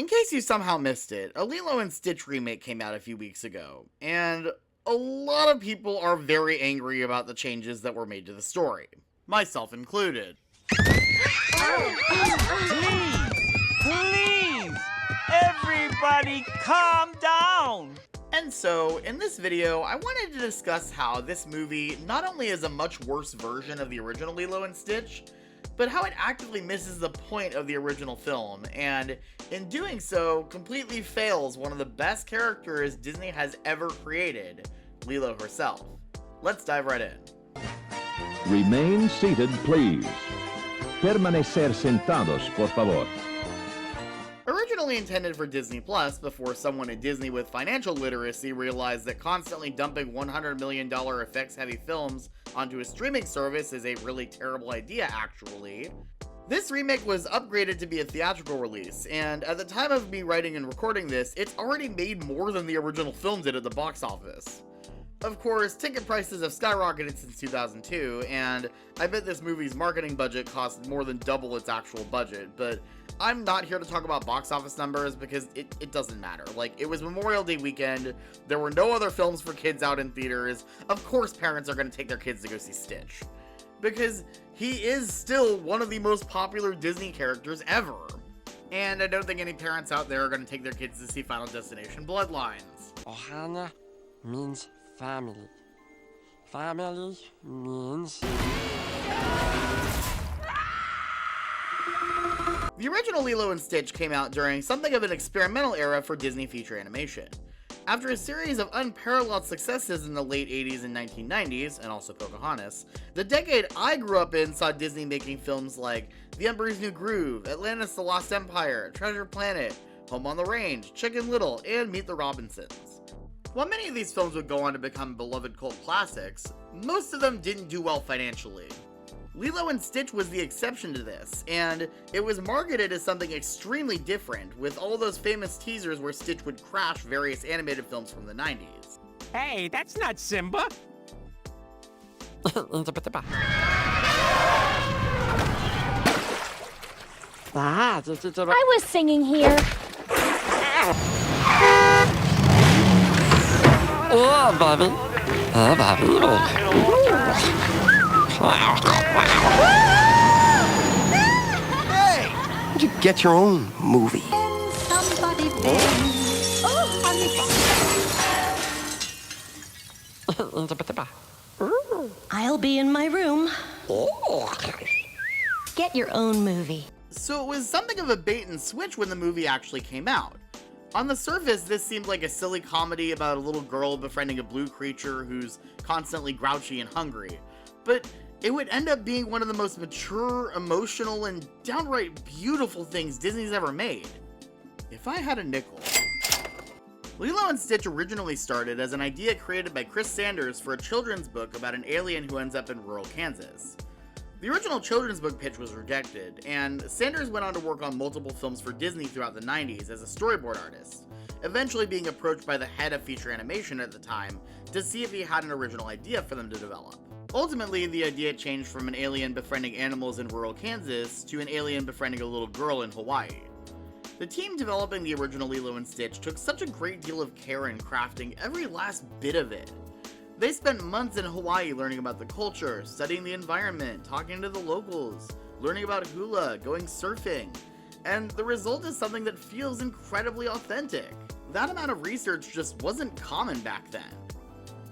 In case you somehow missed it, a Lilo and Stitch remake came out a few weeks ago, and a lot of people are very angry about the changes that were made to the story, myself included. Please! Everybody calm down! And so, in this video, I wanted to discuss how this movie not only is a much worse version of the original Lilo and Stitch, but how it actively misses the point of the original film, and in doing so, completely fails one of the best characters Disney has ever created, Lilo herself. Let's dive right in. Remain seated, please. Permanecer sentados, por favor. Originally intended for Disney Plus before someone at Disney with financial literacy realized that constantly dumping $100 million effects-heavy films onto a streaming service is a really terrible idea, actually. This remake was upgraded to be a theatrical release, and at the time of me writing and recording this, it's already made more than the original film did at the box office. Of course, ticket prices have skyrocketed since 2002, and I bet this movie's marketing budget cost more than double its actual budget, but I'm not here to talk about box office numbers because it doesn't matter. Like, it was Memorial Day weekend, there were no other films for kids out in theaters, of course parents are going to take their kids to go see Stitch. Because he is still one of the most popular Disney characters ever. And I don't think any parents out there are going to take their kids to see Final Destination Bloodlines. Ohana means family. Family means... The original Lilo and Stitch came out during something of an experimental era for Disney feature animation. After a series of unparalleled successes in the late 80s and 1990s, and also Pocahontas, the decade I grew up in saw Disney making films like The Emperor's New Groove, Atlantis the Lost Empire, Treasure Planet, Home on the Range, Chicken Little, and Meet the Robinsons. While many of these films would go on to become beloved cult classics, most of them didn't do well financially. Lilo and Stitch was the exception to this, and it was marketed as something extremely different, with all those famous teasers where Stitch would crash various animated films from the 90s. Hey, that's not Simba! I was singing here. Oh, Bobby. Oh, Bobby. Hey! You get your own movie. Somebody I'll be in my room. Get your own movie. So it was something of a bait and switch when the movie actually came out. On the surface, this seemed like a silly comedy about a little girl befriending a blue creature who's constantly grouchy and hungry. But it would end up being one of the most mature, emotional, and downright beautiful things Disney's ever made. If I had a nickel. Lilo and Stitch originally started as an idea created by Chris Sanders for a children's book about an alien who ends up in rural Kansas. The original children's book pitch was rejected, and Sanders went on to work on multiple films for Disney throughout the 90s as a storyboard artist, eventually being approached by the head of feature animation at the time to see if he had an original idea for them to develop. Ultimately, the idea changed from an alien befriending animals in rural Kansas to an alien befriending a little girl in Hawaii. The team developing the original Lilo and Stitch took such a great deal of care in crafting every last bit of it. They spent months in Hawaii learning about the culture, studying the environment, talking to the locals, learning about hula, going surfing, and the result is something that feels incredibly authentic. That amount of research just wasn't common back then.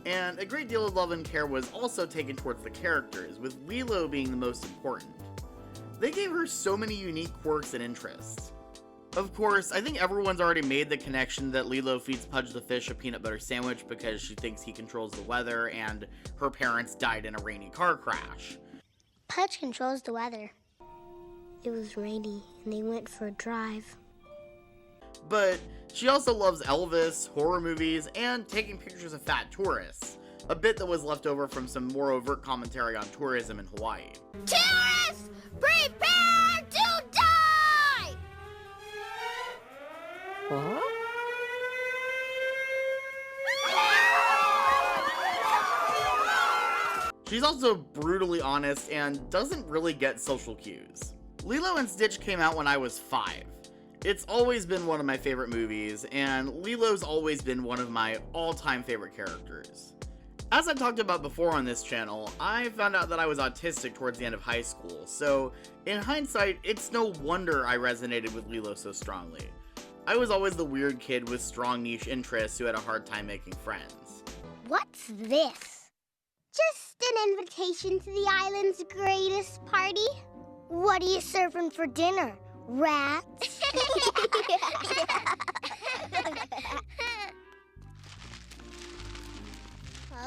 And a great deal of love and care was also taken towards the characters, with Lilo being the most important. They gave her so many unique quirks and interests. Of course, I think everyone's already made the connection that Lilo feeds Pudge the fish a peanut butter sandwich because she thinks he controls the weather and her parents died in a rainy car crash. Pudge controls the weather. It was rainy and they went for a drive. But she also loves Elvis, horror movies, and taking pictures of fat tourists, a bit that was left over from some more overt commentary on tourism in Hawaii. Tourists, prepare to die! Huh? She's also brutally honest and doesn't really get social cues. Lilo and Stitch came out when I was 5, It's always been one of my favorite movies, and Lilo's always been one of my all-time favorite characters. As I talked about before on this channel, I found out that I was autistic towards the end of high school, so in hindsight, it's no wonder I resonated with Lilo so strongly. I was always the weird kid with strong niche interests who had a hard time making friends. What's this? Just an invitation to the island's greatest party? What are you serving for dinner? Rats?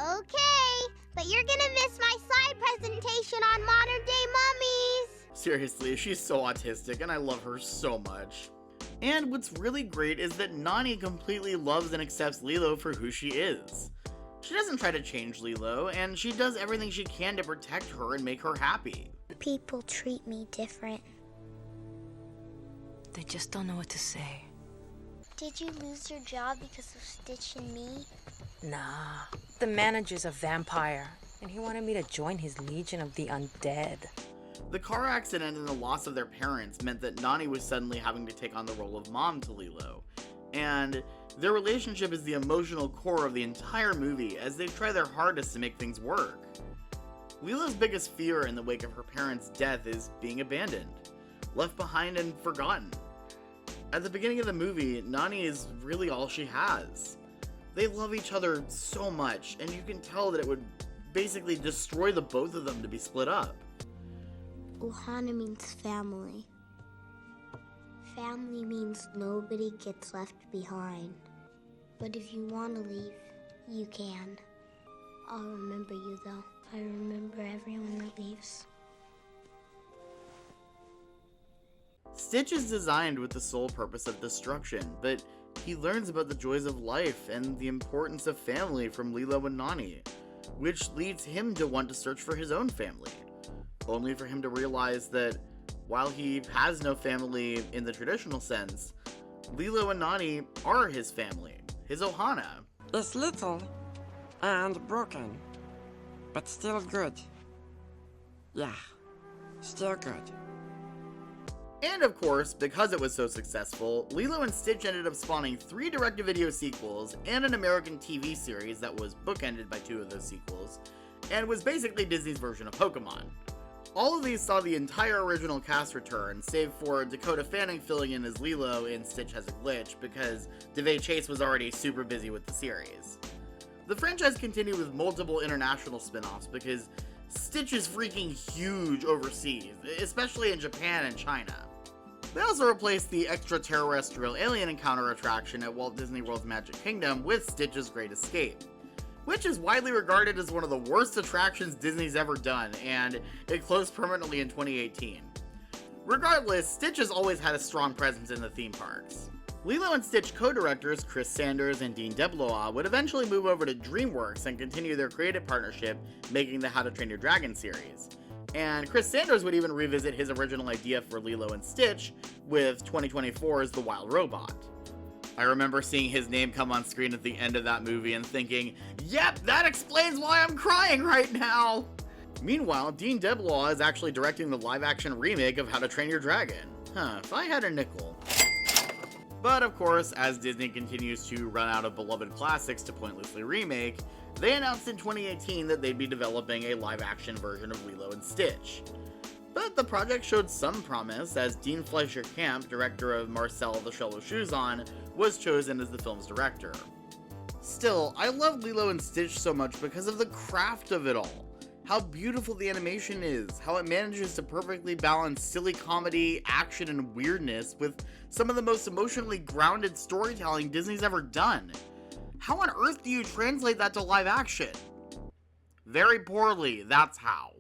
Okay, but you're gonna miss my slide presentation on modern day mummies. Seriously, she's so autistic and I love her so much. And what's really great is that Nani completely loves and accepts Lilo for who she is. She doesn't try to change Lilo, and she does everything she can to protect her and make her happy. People treat me different. They just don't know what to say. Did you lose your job because of Stitch and me? Nah, the manager's a vampire, and he wanted me to join his Legion of the Undead. The car accident and the loss of their parents meant that Nani was suddenly having to take on the role of mom to Lilo, and their relationship is the emotional core of the entire movie as they try their hardest to make things work. Lilo's biggest fear in the wake of her parents' death is being abandoned, left behind and forgotten. At the beginning of the movie, Nani is really all she has. They love each other so much, and you can tell that it would basically destroy the both of them to be split up. Ohana means family. Family means nobody gets left behind. But if you want to leave, you can. I'll remember you though. I remember everyone that leaves. Stitch is designed with the sole purpose of destruction, but he learns about the joys of life and the importance of family from Lilo and Nani, which leads him to want to search for his own family, only for him to realize that while he has no family in the traditional sense, Lilo and Nani are his family, his Ohana. It's little and broken, but still good. Yeah, still good. And of course, because it was so successful, Lilo and Stitch ended up spawning 3 direct-to-video sequels and an American TV series that was bookended by 2 of those sequels, and was basically Disney's version of Pokemon. All of these saw the entire original cast return, save for Dakota Fanning filling in as Lilo in Stitch Has a Glitch because DeVay Chase was already super busy with the series. The franchise continued with multiple international spin-offs because Stitch is freaking huge overseas, especially in Japan and China. They also replaced the extraterrestrial alien encounter attraction at Walt Disney World's Magic Kingdom with Stitch's Great Escape, which is widely regarded as one of the worst attractions Disney's ever done, and it closed permanently in 2018. Regardless, Stitch has always had a strong presence in the theme parks. Lilo and Stitch co-directors Chris Sanders and Dean DeBlois would eventually move over to DreamWorks and continue their creative partnership making the How to Train Your Dragon series. And Chris Sanders would even revisit his original idea for Lilo and Stitch with 2024's The Wild Robot. I remember seeing his name come on screen at the end of that movie and thinking, yep, that explains why I'm crying right now! Meanwhile, Dean DeBlois is actually directing the live-action remake of How to Train Your Dragon. If I had a nickel. But of course, as Disney continues to run out of beloved classics to pointlessly remake, they announced in 2018 that they'd be developing a live-action version of Lilo and Stitch. But the project showed some promise, as Dean Fleischer Camp, director of Marcel the Shell with Shoes On, was chosen as the film's director. Still, I love Lilo and Stitch so much because of the craft of it all. How beautiful the animation is, how it manages to perfectly balance silly comedy, action, and weirdness with some of the most emotionally grounded storytelling Disney's ever done. How on earth do you translate that to live action? Very poorly, that's how.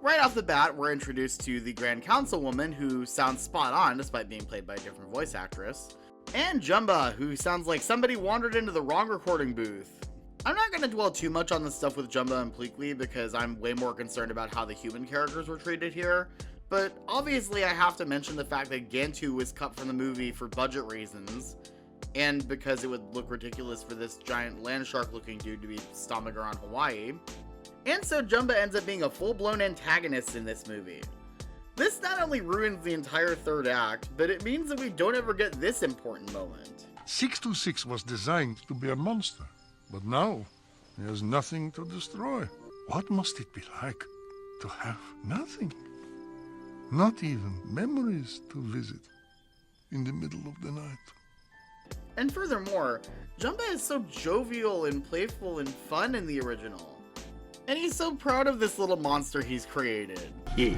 Right off the bat, we're introduced to the Grand Councilwoman, who sounds spot on despite being played by a different voice actress, and Jumba, who sounds like somebody wandered into the wrong recording booth. I'm not going to dwell too much on the stuff with Jumba and Pleakley because I'm way more concerned about how the human characters were treated here, but obviously I have to mention the fact that Gantu was cut from the movie for budget reasons, and because it would look ridiculous for this giant land shark looking dude to be stomping around Hawaii. And so Jumba ends up being a full-blown antagonist in this movie. This not only ruins the entire third act, but it means that we don't ever get this important moment. 626 was designed to be a monster, but now he has nothing to destroy. What must it be like to have nothing? Not even memories to visit in the middle of the night. And furthermore, Jumba is so jovial and playful and fun in the original. And he's so proud of this little monster he's created. He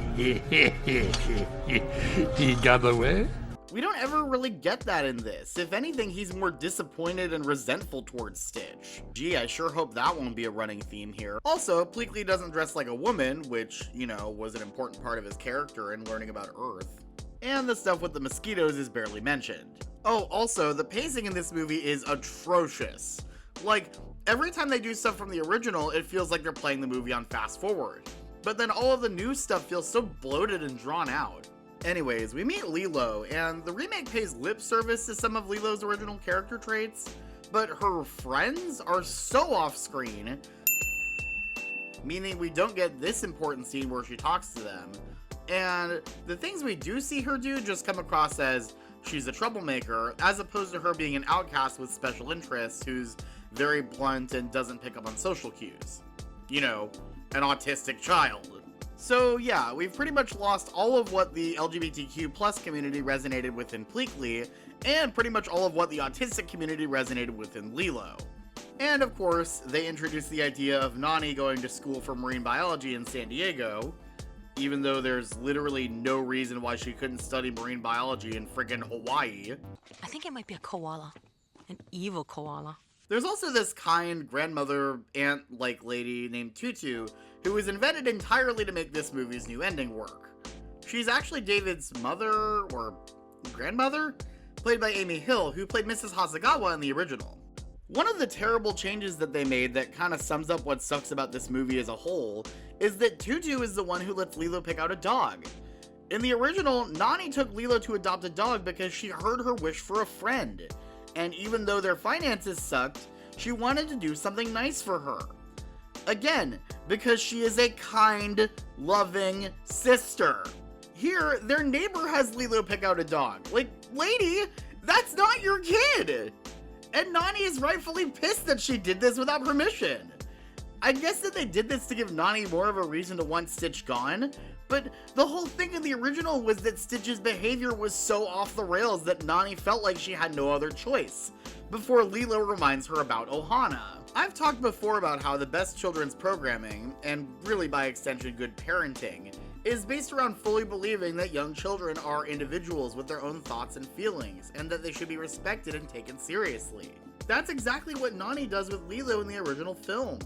got away? We don't ever really get that in this. If anything, he's more disappointed and resentful towards Stitch. Gee, I sure hope that won't be a running theme here. Also, Pleakley doesn't dress like a woman, which, you know, was an important part of his character in learning about Earth. And the stuff with the mosquitoes is barely mentioned. Oh, also, the pacing in this movie is atrocious. Like, every time they do stuff from the original, it feels like they're playing the movie on fast forward. But then all of the new stuff feels so bloated and drawn out. Anyways, we meet Lilo, and the remake pays lip service to some of Lilo's original character traits, but her friends are so off-screen, meaning we don't get this important scene where she talks to them, and the things we do see her do just come across as she's a troublemaker, as opposed to her being an outcast with special interests who's very blunt and doesn't pick up on social cues. You know, an autistic child. So yeah, we've pretty much lost all of what the LGBTQ plus community resonated with in Pleakley, and pretty much all of what the autistic community resonated with in Lilo. And of course, they introduced the idea of Nani going to school for marine biology in San Diego, even though there's literally no reason why she couldn't study marine biology in friggin' Hawaii. I think it might be a koala. An evil koala. There's also this kind grandmother aunt-like lady named Tutu, who was invented entirely to make this movie's new ending work. She's actually David's mother, or grandmother, played by Amy Hill, who played Mrs. Hasagawa in the original. One of the terrible changes that they made that kind of sums up what sucks about this movie as a whole is that Tutu is the one who lets Lilo pick out a dog. In the original, Nani took Lilo to adopt a dog because she heard her wish for a friend. And even though their finances sucked, she wanted to do something nice for her. Again, because she is a kind, loving sister. Here, their neighbor has Lilo pick out a dog. Like, lady, that's not your kid! And Nani is rightfully pissed that she did this without permission. I guess that they did this to give Nani more of a reason to want Stitch gone, but the whole thing in the original was that Stitch's behavior was so off the rails that Nani felt like she had no other choice, before Lilo reminds her about Ohana. I've talked before about how the best children's programming, and really by extension good parenting, is based around fully believing that young children are individuals with their own thoughts and feelings, and that they should be respected and taken seriously. That's exactly what Nani does with Lilo in the original film,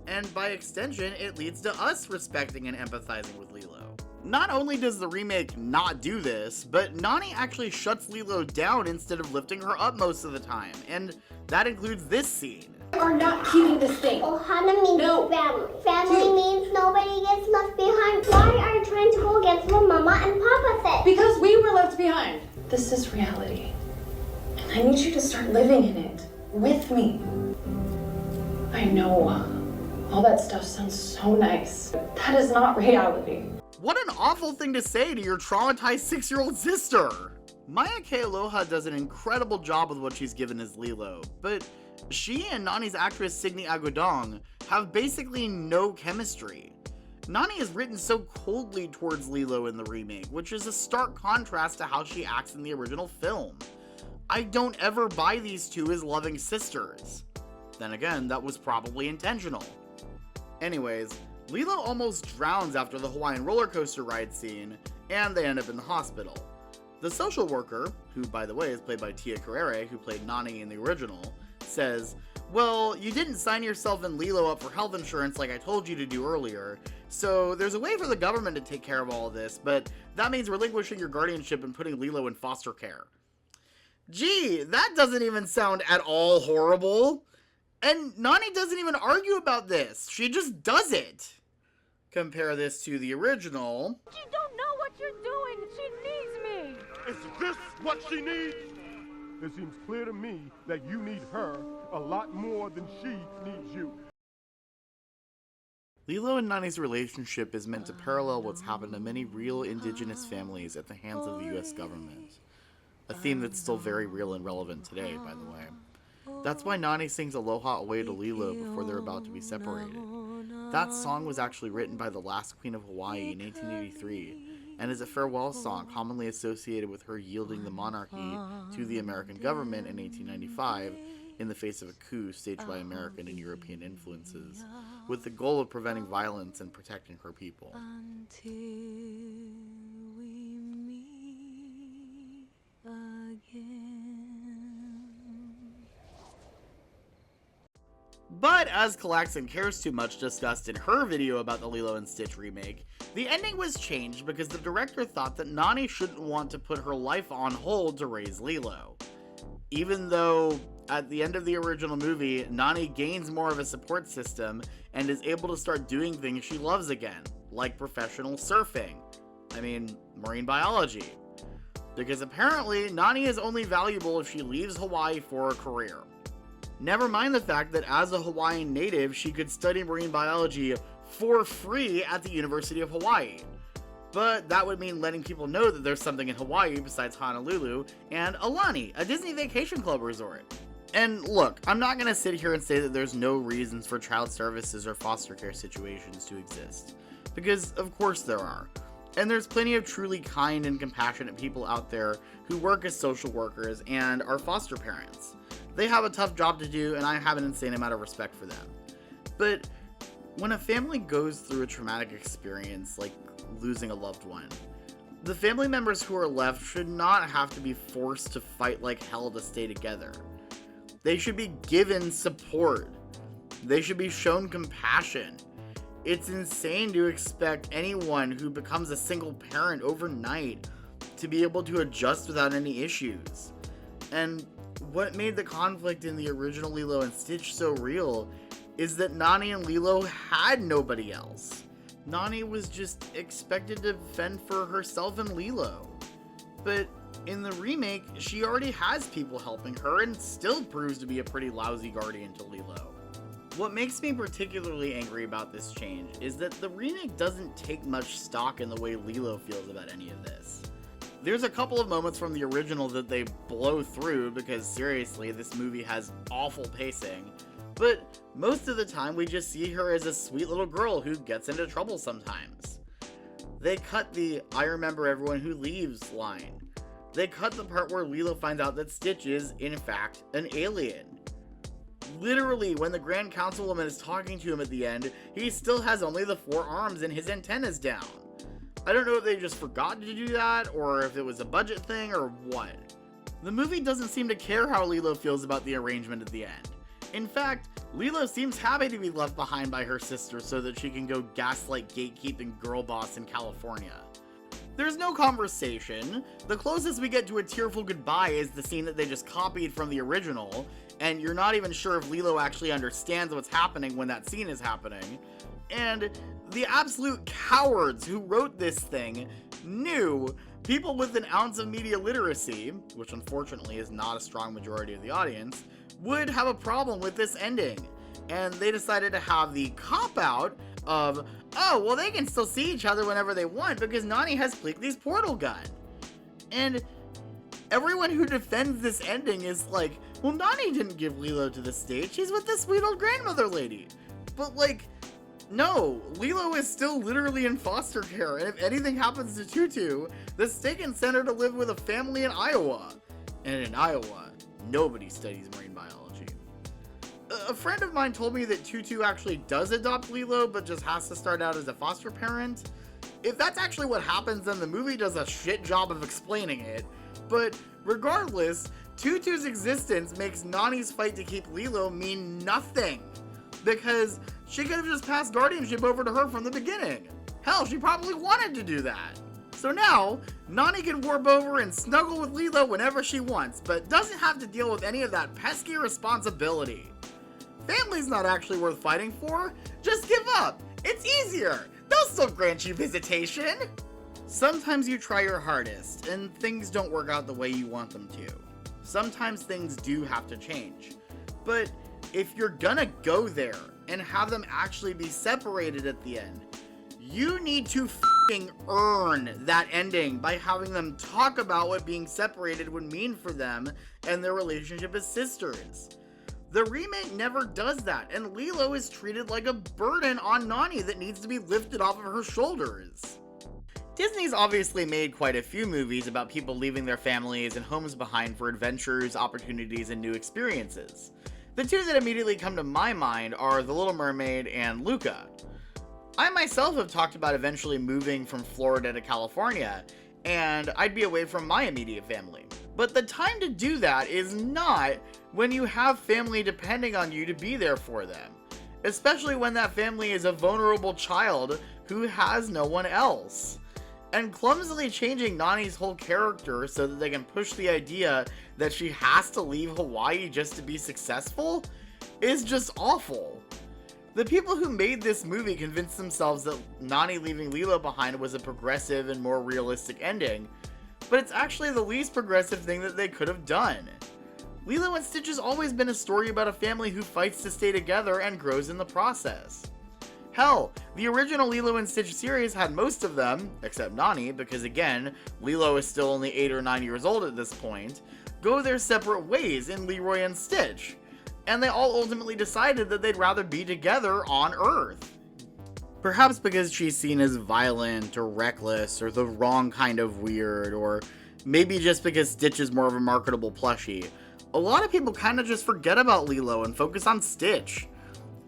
and by extension, it leads to us respecting and empathizing with Lilo. Not only does the remake not do this, but Nani actually shuts Lilo down instead of lifting her up most of the time, and that includes this scene. We are not keeping this thing. Ohana means family. Family means nobody gets left behind. Why are you trying to go against what Mama and Papa said? Because we were left behind. This is reality. And I need you to start living in it. With me. I know. All that stuff sounds so nice. That is not reality. What an awful thing to say to your traumatized 6-year-old sister! Maya K. Aloha does an incredible job with what she's given as Lilo, but she and Nani's actress Signy Agudong have basically no chemistry. Nani is written so coldly towards Lilo in the remake, which is a stark contrast to how she acts in the original film. I don't ever buy these two as loving sisters. Then again, that was probably intentional. Anyways, Lilo almost drowns after the Hawaiian roller coaster ride scene, and they end up in the hospital. The social worker, who by the way is played by Tia Carrere, who played Nani in the original, says, "Well, you didn't sign yourself and Lilo up for health insurance like I told you to do earlier, so there's a way for the government to take care of all of this, but that means relinquishing your guardianship and putting Lilo in foster care." Gee, that doesn't even sound at all horrible. And Nani doesn't even argue about this. She just does it. Compare this to the original. You don't know what you're doing. She needs me. Is this what she needs? It seems clear to me that you need her a lot more than she needs you. Lilo and Nani's relationship is meant to parallel what's happened to many real indigenous families at the hands of the US government. A theme that's still very real and relevant today, by the way. That's why Nani sings Aloha away to Lilo before they're about to be separated. That song was actually written by the last Queen of Hawaii in 1883, and is a farewell song commonly associated with her yielding the monarchy to the American government in 1895 in the face of a coup staged by American and European influences, with the goal of preventing violence and protecting her people. Until we meet again. But as Calax and Cares Too Much discussed in her video about the Lilo and Stitch remake, the ending was changed because the director thought that Nani shouldn't want to put her life on hold to raise Lilo. Even though, at the end of the original movie, Nani gains more of a support system and is able to start doing things she loves again, like professional surfing. Marine biology. Because apparently, Nani is only valuable if she leaves Hawaii for a career. Never mind the fact that as a Hawaiian native, she could study marine biology for free at the University of Hawaii. But that would mean letting people know that there's something in Hawaii besides Honolulu and Aulani, a Disney Vacation Club resort. And look, I'm not going to sit here and say that there's no reasons for child services or foster care situations to exist. Because of course there are. And there's plenty of truly kind and compassionate people out there who work as social workers and are foster parents. They have a tough job to do, and I have an insane amount of respect for them. But when a family goes through a traumatic experience like losing a loved one, the family members who are left should not have to be forced to fight like hell to stay together. They should be given support. They should be shown compassion. It's insane to expect anyone who becomes a single parent overnight to be able to adjust without any issues. And what made the conflict in the original Lilo and Stitch so real is that Nani and Lilo had nobody else. Nani was just expected to fend for herself and Lilo. But in the remake, she already has people helping her and still proves to be a pretty lousy guardian to Lilo. What makes me particularly angry about this change is that the remake doesn't take much stock in the way Lilo feels about any of this. There's a couple of moments from the original that they blow through because seriously, this movie has awful pacing, but most of the time we just see her as a sweet little girl who gets into trouble sometimes. They cut the "I remember everyone who leaves" line. They cut the part where Lilo finds out that Stitch is, in fact, an alien. Literally, when the Grand Councilwoman is talking to him at the end, he still has only the 4 arms and his antennas down. I don't know if they just forgot to do that, or if it was a budget thing, or what. The movie doesn't seem to care how Lilo feels about the arrangement at the end. In fact, Lilo seems happy to be left behind by her sister so that she can go gaslight gatekeeping girl boss in California. There's no conversation. The closest we get to a tearful goodbye is the scene that they just copied from the original, and you're not even sure if Lilo actually understands what's happening when that scene is happening. And the absolute cowards who wrote this thing knew people with an ounce of media literacy, which unfortunately is not a strong majority of the audience, would have a problem with this ending. And they decided to have the cop-out of, oh, well, they can still see each other whenever they want because Nani has Pleakley's portal gun. And everyone who defends this ending is like, well, Nani didn't give Lilo to the state. She's with this sweet old grandmother lady. But, like, no, Lilo is still literally in foster care, and if anything happens to Tutu, the state can send her to live with a family in Iowa. And in Iowa, nobody studies marine biology. A friend of mine told me that Tutu actually does adopt Lilo, but just has to start out as a foster parent. If that's actually what happens, then the movie does a shit job of explaining it. But regardless, Tutu's existence makes Nani's fight to keep Lilo mean nothing. Because she could have just passed guardianship over to her from the beginning. Hell, she probably wanted to do that. So now, Nani can warp over and snuggle with Lilo whenever she wants, but doesn't have to deal with any of that pesky responsibility. Family's not actually worth fighting for. Just give up. It's easier. They'll still grant you visitation. Sometimes you try your hardest, and things don't work out the way you want them to. Sometimes things do have to change. But if you're gonna go there and have them actually be separated at the end. You need to f***ing earn that ending by having them talk about what being separated would mean for them and their relationship as sisters. The remake never does that, and Lilo is treated like a burden on Nani that needs to be lifted off of her shoulders. Disney's obviously made quite a few movies about people leaving their families and homes behind for adventures, opportunities, and new experiences. The two that immediately come to my mind are The Little Mermaid and Luca. I myself have talked about eventually moving from Florida to California, and I'd be away from my immediate family. But the time to do that is not when you have family depending on you to be there for them, especially when that family is a vulnerable child who has no one else. And clumsily changing Nani's whole character so that they can push the idea that she has to leave Hawaii just to be successful is just awful. The people who made this movie convinced themselves that Nani leaving Lilo behind was a progressive and more realistic ending, but it's actually the least progressive thing that they could have done. Lilo and Stitch has always been a story about a family who fights to stay together and grows in the process. Hell, the original Lilo and Stitch series had most of them, except Nani, because again, Lilo is still only 8 or 9 years old at this point, go their separate ways in Leroy and Stitch, and they all ultimately decided that they'd rather be together on Earth. Perhaps because she's seen as violent or reckless or the wrong kind of weird, or maybe just because Stitch is more of a marketable plushie, a lot of people kind of just forget about Lilo and focus on Stitch.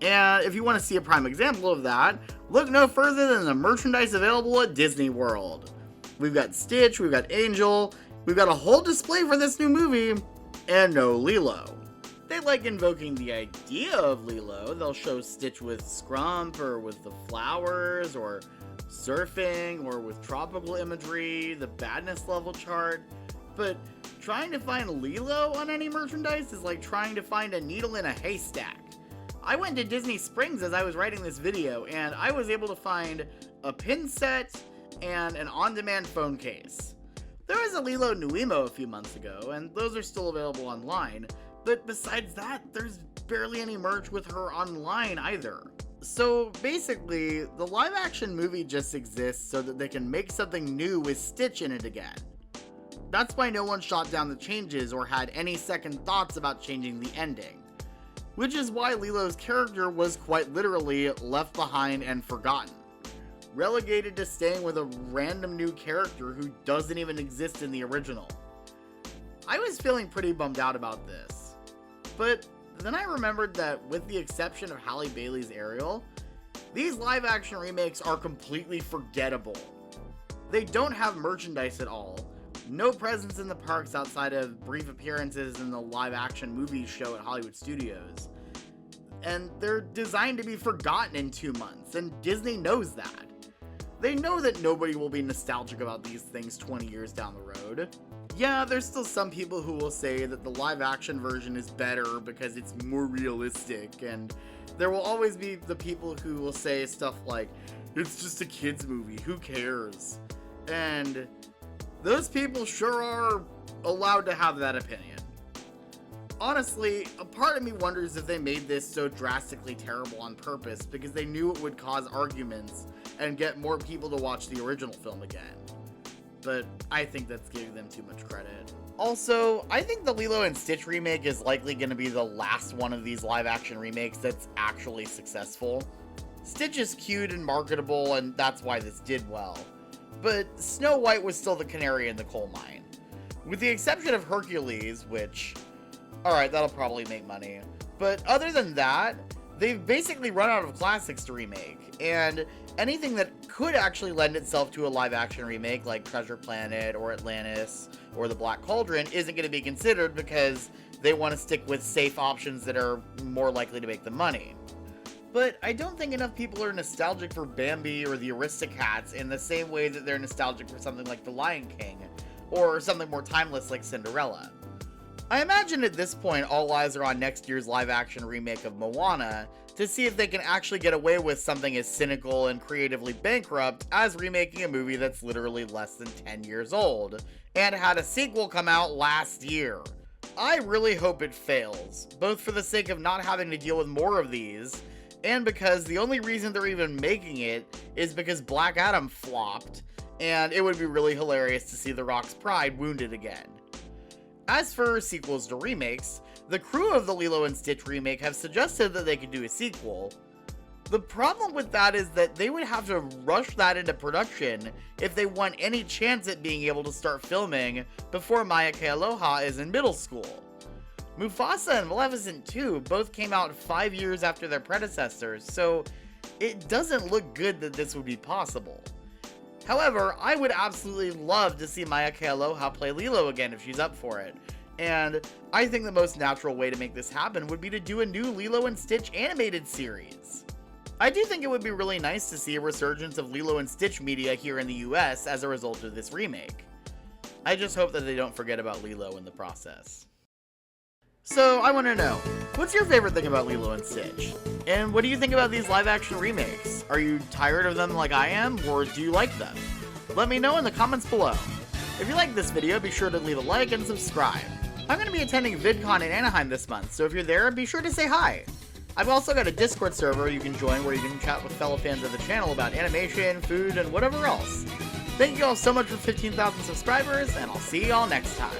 And if you want to see a prime example of that, look no further than the merchandise available at Disney World. We've got Stitch, we've got Angel, we've got a whole display for this new movie, and no Lilo. They like invoking the idea of Lilo. They'll show Stitch with Scrump, or with the flowers, or surfing, or with tropical imagery, the badness level chart, but trying to find Lilo on any merchandise is like trying to find a needle in a haystack. I went to Disney Springs as I was writing this video, and I was able to find a pin set and an on-demand phone case. There was a Lilo Nuimo a few months ago, and those are still available online, but besides that, there's barely any merch with her online either. So basically, the live-action movie just exists so that they can make something new with Stitch in it again. That's why no one shot down the changes or had any second thoughts about changing the ending. Which is why Lilo's character was quite literally left behind and forgotten. Relegated to staying with a random new character who doesn't even exist in the original. I was feeling pretty bummed out about this. But then I remembered that with the exception of Halle Bailey's Ariel, these live action remakes are completely forgettable. They don't have merchandise at all, no presence in the parks outside of brief appearances in the live-action movies show at Hollywood Studios. And they're designed to be forgotten in 2 months, and Disney knows that. They know that nobody will be nostalgic about these things 20 years down the road. Yeah, there's still some people who will say that the live-action version is better because it's more realistic, and there will always be the people who will say stuff like, it's just a kid's movie, who cares? And those people sure are allowed to have that opinion. Honestly, a part of me wonders if they made this so drastically terrible on purpose because they knew it would cause arguments and get more people to watch the original film again. But I think that's giving them too much credit. Also, I think the Lilo and Stitch remake is likely going to be the last one of these live-action remakes that's actually successful. Stitch is cute and marketable, and that's why this did well. But Snow White was still the canary in the coal mine. With the exception of Hercules, which, alright, that'll probably make money. But other than that, they've basically run out of classics to remake, and anything that could actually lend itself to a live-action remake, like Treasure Planet, or Atlantis, or The Black Cauldron, isn't going to be considered because they want to stick with safe options that are more likely to make them money. But I don't think enough people are nostalgic for Bambi or the Aristocats in the same way that they're nostalgic for something like The Lion King, or something more timeless like Cinderella. I imagine at this point all eyes are on next year's live-action remake of Moana to see if they can actually get away with something as cynical and creatively bankrupt as remaking a movie that's literally less than 10 years old, and had a sequel come out last year. I really hope it fails, both for the sake of not having to deal with more of these, and because the only reason they're even making it is because Black Adam flopped, and it would be really hilarious to see The Rock's pride wounded again. As for sequels to remakes, the crew of the Lilo and Stitch remake have suggested that they could do a sequel. The problem with that is that they would have to rush that into production if they want any chance at being able to start filming before Maya Kealoha is in middle school. Mufasa and Maleficent 2 both came out 5 years after their predecessors, so it doesn't look good that this would be possible. However, I would absolutely love to see Maya Kealoha play Lilo again if she's up for it, and I think the most natural way to make this happen would be to do a new Lilo and Stitch animated series. I do think it would be really nice to see a resurgence of Lilo and Stitch media here in the US as a result of this remake. I just hope that they don't forget about Lilo in the process. So, I want to know, what's your favorite thing about Lilo and Stitch? And what do you think about these live-action remakes? Are you tired of them like I am, or do you like them? Let me know in the comments below. If you liked this video, be sure to leave a like and subscribe. I'm going to be attending VidCon in Anaheim this month, so if you're there, be sure to say hi. I've also got a Discord server you can join where you can chat with fellow fans of the channel about animation, food, and whatever else. Thank you all so much for 15,000 subscribers, and I'll see you all next time.